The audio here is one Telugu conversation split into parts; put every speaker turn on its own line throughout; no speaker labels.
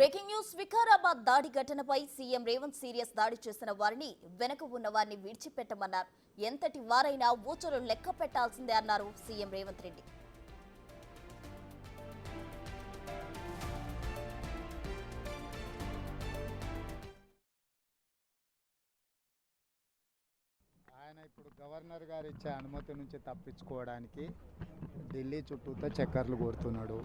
బ్రేకింగ్ న్యూస్ వికారాబాద్ దాడి ఘటనపై సీఎం రేవంత్ సీరియస్ దాడి చేసిన వారిని వెనక ఉన్న వారిని విడిచిపెట్టమన్నారు. ఎంతటి వారైనా ఊచలు లెక్క పెట్టాల్సిందే అన్నారు సీఎం రేవంత్ రెడ్డి.
ఆయన ఇప్పుడు గవర్నర్ గారు ఇచ్చే అనుమతి నుంచి తప్పించుకోవడానికి ఢిల్లీ చుట్టూతో చక్కర్లు కొడుతున్నాడు.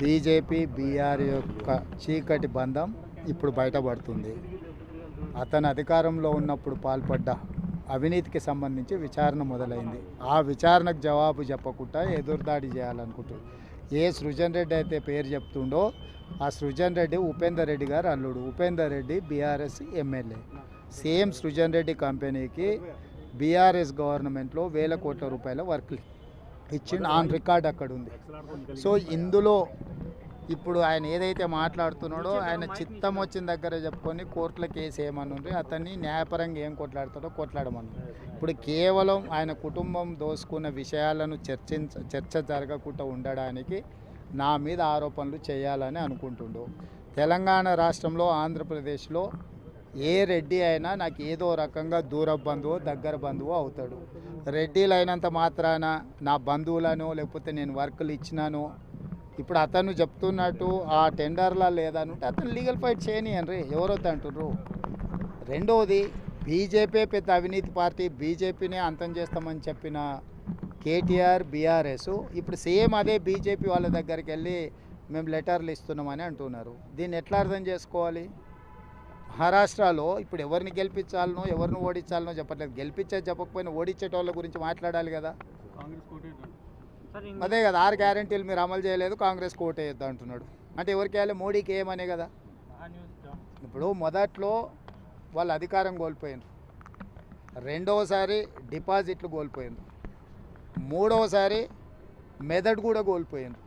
బీజేపీ బీఆర్ యొక్క చీకటి బంధం ఇప్పుడు బయటపడుతుంది. అతను అధికారంలో ఉన్నప్పుడు పాల్పడ్డ అవినీతికి సంబంధించి విచారణ మొదలైంది. ఆ విచారణకు జవాబు చెప్పకుండా ఎదురుదాడి చేయాలనుకుంటున్నారు. ఏ సృజన్ రెడ్డి అయితే పేరు చెప్తుండో ఆ సృజన్ రెడ్డి ఉపేందర్ రెడ్డి గారు అల్లుడు. Upender Reddy BRS MLA. Same Srujan Reddy కంపెనీకి బీఆర్ఎస్ గవర్నమెంట్లో వేల కోట్ల రూపాయల వర్క్ ఇచ్చిండు. ఆన్ రికార్డ్ అక్కడ ఉంది. సో ఇందులో ఇప్పుడు ఆయన ఏదైతే మాట్లాడుతున్నాడో ఆయన చిత్తం వచ్చిన దగ్గర చెప్పుకొని కోర్టుల కేసు ఏమనుంది, అతన్ని న్యాయపరంగా ఏం కొట్లాడుతాడో కొట్లాడమని. ఇప్పుడు కేవలం ఆయన కుటుంబం దోసుకున్న విషయాలను చర్చ జరగకుండా ఉండడానికి నా మీద ఆరోపణలు చేయాలని అనుకుంటుండు. తెలంగాణ రాష్ట్రంలో ఆంధ్రప్రదేశ్లో ఏ రెడ్డి అయినా నాకు ఏదో రకంగా దూర బంధువు దగ్గర బంధువు అవుతాడు. రెడ్డిలు అయినంత మాత్రాన నా బంధువులను లేకపోతే నేను వర్కులు ఇచ్చినాను. ఇప్పుడు అతను చెప్తున్నట్టు ఆ టెండర్లా లేదనుంటే అతను లీగల్ ఫైట్ చేయనియండి, ఎవరొద్దు అంటుర్రు. రెండవది, బీజేపీ పెద్ద అవినీతి పార్టీ, బీజేపీనే అంతం చేస్తామని చెప్పిన కేటీఆర్ బీఆర్ఎస్ ఇప్పుడు సేమ్ అదే బీజేపీ వాళ్ళ దగ్గరికి వెళ్ళి మేము లెటర్లు ఇస్తున్నామని అంటున్నారు. దీన్ని ఎట్లా అర్థం చేసుకోవాలి? మహారాష్ట్రలో ఇప్పుడు ఎవరిని గెలిపించాలనో ఎవరిని ఓడించాలనో చెప్పట్లేదు. గెలిపించేది చెప్పకపోయినా ఓడించేటోళ్ళ గురించి మాట్లాడాలి కదా. అదే కదా, 6 గ్యారెంటీలు మీరు అమలు చేయలేదు, కాంగ్రెస్ కోటేయద్దు అంటున్నాడు. అంటే ఎవరికి వేయాలి? మోడీకి ఏమనే కదా. ఇప్పుడు మొదట్లో వాళ్ళు అధికారం కోల్పోయినారు, రెండవసారి డిపాజిట్లు కోల్పోయినారు, మూడవసారి మెదడు కూడా కోల్పోయినారు.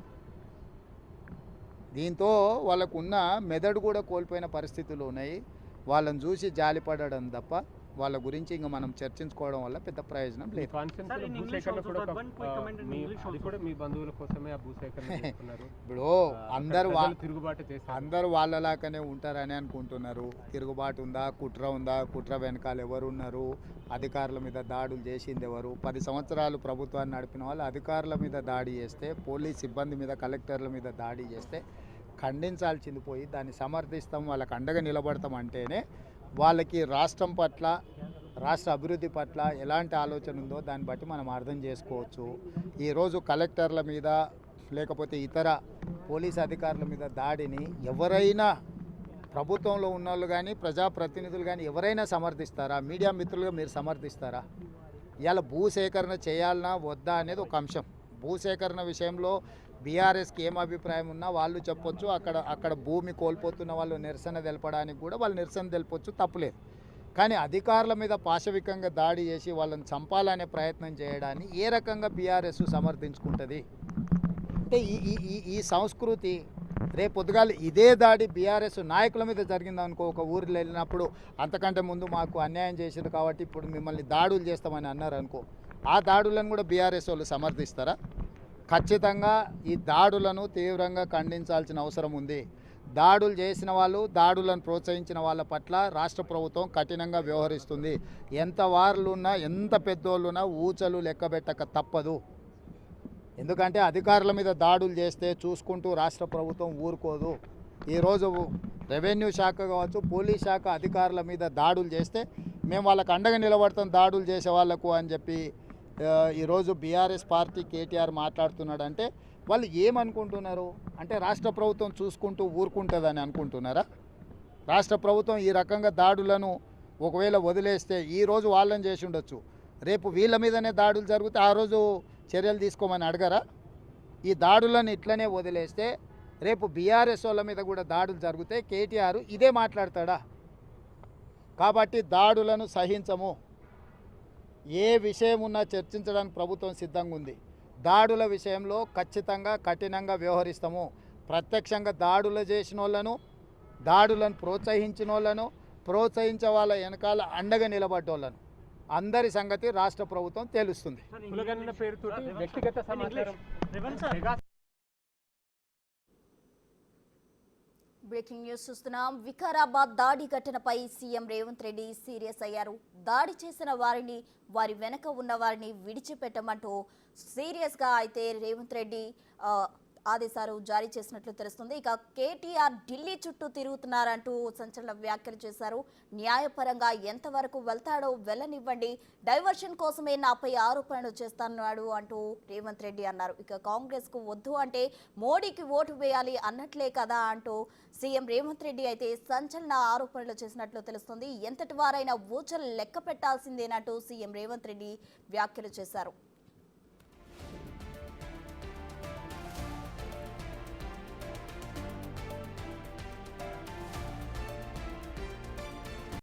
దీంతో వాళ్ళకున్న మెదడు కూడా కోల్పోయిన పరిస్థితులు ఉన్నాయి. వాళ్ళని చూసి జాలిపడడం తప్ప వాళ్ళ గురించి ఇంకా మనం చర్చించుకోవడం వల్ల పెద్ద ప్రయోజనం లేదు. ఇప్పుడు అందరూ వాళ్ళలాగానే ఉంటారని అనుకుంటున్నారు. తిరుగుబాటు ఉందా, కుట్ర వెనకాల ఎవరు ఉన్నారు, అధికారుల మీద దాడులు చేసింది ఎవరు? 10 సంవత్సరాలు ప్రభుత్వాన్ని నడిపిన వాళ్ళు అధికారుల మీద దాడి చేస్తే, పోలీస్ సిబ్బంది మీద, కలెక్టర్ల మీద దాడి చేస్తే ఖండించాల్సింది పోయి దాన్ని సమర్థిస్తాం, వాళ్ళకి అండగా నిలబడతాం అంటేనే వాళ్ళకి రాష్ట్రం పట్ల, రాష్ట్ర అభివృద్ధి పట్ల ఎలాంటి ఆలోచన ఉందో దాన్ని బట్టి మనం అర్థం చేసుకోవచ్చు. ఈరోజు కలెక్టర్ల మీద లేకపోతే ఇతర పోలీస్ అధికారుల మీద దాడిని ఎవరైనా ప్రభుత్వంలో ఉన్నవాళ్ళు కానీ ప్రజాప్రతినిధులు కానీ ఎవరైనా సమర్థిస్తారా? మీడియా మిత్రులుగా మీరు సమర్థిస్తారా? ఇవాళ భూసేకరణ చేయాలన్నా వద్దా అనేది ఒక అంశం. భూసేకరణ విషయంలో బీఆర్ఎస్కి ఏం అభిప్రాయం ఉన్నా వాళ్ళు చెప్పొచ్చు. అక్కడ భూమి కోల్పోతున్న వాళ్ళు నిరసన తెలపడానికి కూడా వాళ్ళు నిరసన తెలపొచ్చు, తప్పులేదు. కానీ అధికారుల మీద పాశవికంగా దాడి చేసి వాళ్ళని చంపాలనే ప్రయత్నం చేయడాన్ని ఏ రకంగా బీఆర్ఎస్ సమర్థించుకుంటుంది? అంటే ఈ సంస్కృతి రేపు పొద్దుగాల ఇదే దాడి బీఆర్ఎస్ నాయకుల మీద జరిగిందనుకో, ఒక ఊరిలో వెళ్ళినప్పుడు అంతకంటే ముందు మాకు అన్యాయం చేసింది కాబట్టి ఇప్పుడు మిమ్మల్ని దాడులు చేస్తామని అన్నారు అనుకో, ఆ దాడులను కూడా బీఆర్ఎస్ వాళ్ళు సమర్థిస్తారా? ఖచ్చితంగా ఈ దాడులను తీవ్రంగా ఖండించాల్సిన అవసరం ఉంది. దాడులు చేసిన వాళ్ళు, దాడులను ప్రోత్సహించిన వాళ్ళ పట్ల రాష్ట్ర ప్రభుత్వం కఠినంగా వ్యవహరిస్తుంది. ఎంత వారులున్నా, ఎంత పెద్దోళ్ళున్నా ఊచలు లెక్కబెట్టక తప్పదు. ఎందుకంటే అధికారుల మీద దాడులు చేస్తే చూసుకుంటూ రాష్ట్ర ప్రభుత్వం ఊరుకోదు. ఈరోజు రెవెన్యూ శాఖ కావచ్చు, పోలీస్ శాఖ అధికారుల మీద దాడులు చేస్తే మేము వాళ్ళకు అండగా నిలబడతాం దాడులు చేసే వాళ్లకు అని చెప్పి ఈరోజు బీఆర్ఎస్ పార్టీ కేటీఆర్ మాట్లాడుతున్నాడంటే వాళ్ళు ఏమనుకుంటున్నారు? అంటే రాష్ట్ర ప్రభుత్వం చూసుకుంటూ ఊరుకుంటుందని అనుకుంటున్నారా? రాష్ట్ర ప్రభుత్వం ఈ రకంగా దాడులను ఒకవేళ వదిలేస్తే ఈరోజు వాళ్ళని చేసి ఉండొచ్చు, రేపు వీళ్ళ మీదనే దాడులు జరిగితే ఆ రోజు చర్యలు తీసుకోమని అడగరా? ఈ దాడులను ఇట్లనే వదిలేస్తే రేపు బీఆర్ఎస్ వాళ్ళ మీద కూడా దాడులు జరిగితే కేటీఆర్ ఇదే మాట్లాడతాడా? కాబట్టి దాడులను సహించము. ఏ విషయం ఉన్నా చర్చించడానికి ప్రభుత్వం సిద్ధంగా ఉంది. దాడుల విషయంలో ఖచ్చితంగా కఠినంగా వ్యవహరిస్తాము. ప్రత్యక్షంగా దాడులు చేసిన వాళ్ళను, దాడులను ప్రోత్సహించిన వాళ్ళను, ప్రోత్సహించే వాళ్ళ వెనకాల అండగా నిలబడ్డోళ్ళను అందరి సంగతి రాష్ట్ర ప్రభుత్వం తెలుస్తుంది.
బ్రేకింగ్ న్యూస్ చూస్తున్నాం. వికారాబాద్ దాడి ఘటనపై సీఎం రేవంత్ రెడ్డి సీరియస్ అయ్యారు. దాడి చేసిన వారిని, వారి వెనక ఉన్న వారిని విడిచిపెట్టమంటూ సీరియస్ గా అయితే రేవంత్ రెడ్డి ఆదేశాలు జారీ చేసినట్లు తెలుస్తుంది. ఇక కేటీఆర్ ఢిల్లీ చుట్టూ తిరుగుతున్నారంటూ సంచలన వ్యాఖ్యలు చేశారు. న్యాయపరంగా ఎంతవరకు వెళ్తాడో వెళ్ళనివ్వండి, డైవర్షన్ కోసమే నాపై ఆరోపణలు చేస్తున్నాడు అంటూ రేవంత్ రెడ్డి అన్నారు. ఇక కాంగ్రెస్ కు వద్దు అంటే మోడీకి ఓటు వేయాలి అన్నట్లే కదా అంటూ సీఎం రేవంత్ రెడ్డి అయితే సంచలన ఆరోపణలు చేసినట్లు తెలుస్తుంది. ఎంతటి వారైనా ఊచలు లెక్క పెట్టాల్సిందేనంటూ సీఎం రేవంత్ రెడ్డి వ్యాఖ్యలు చేశారు.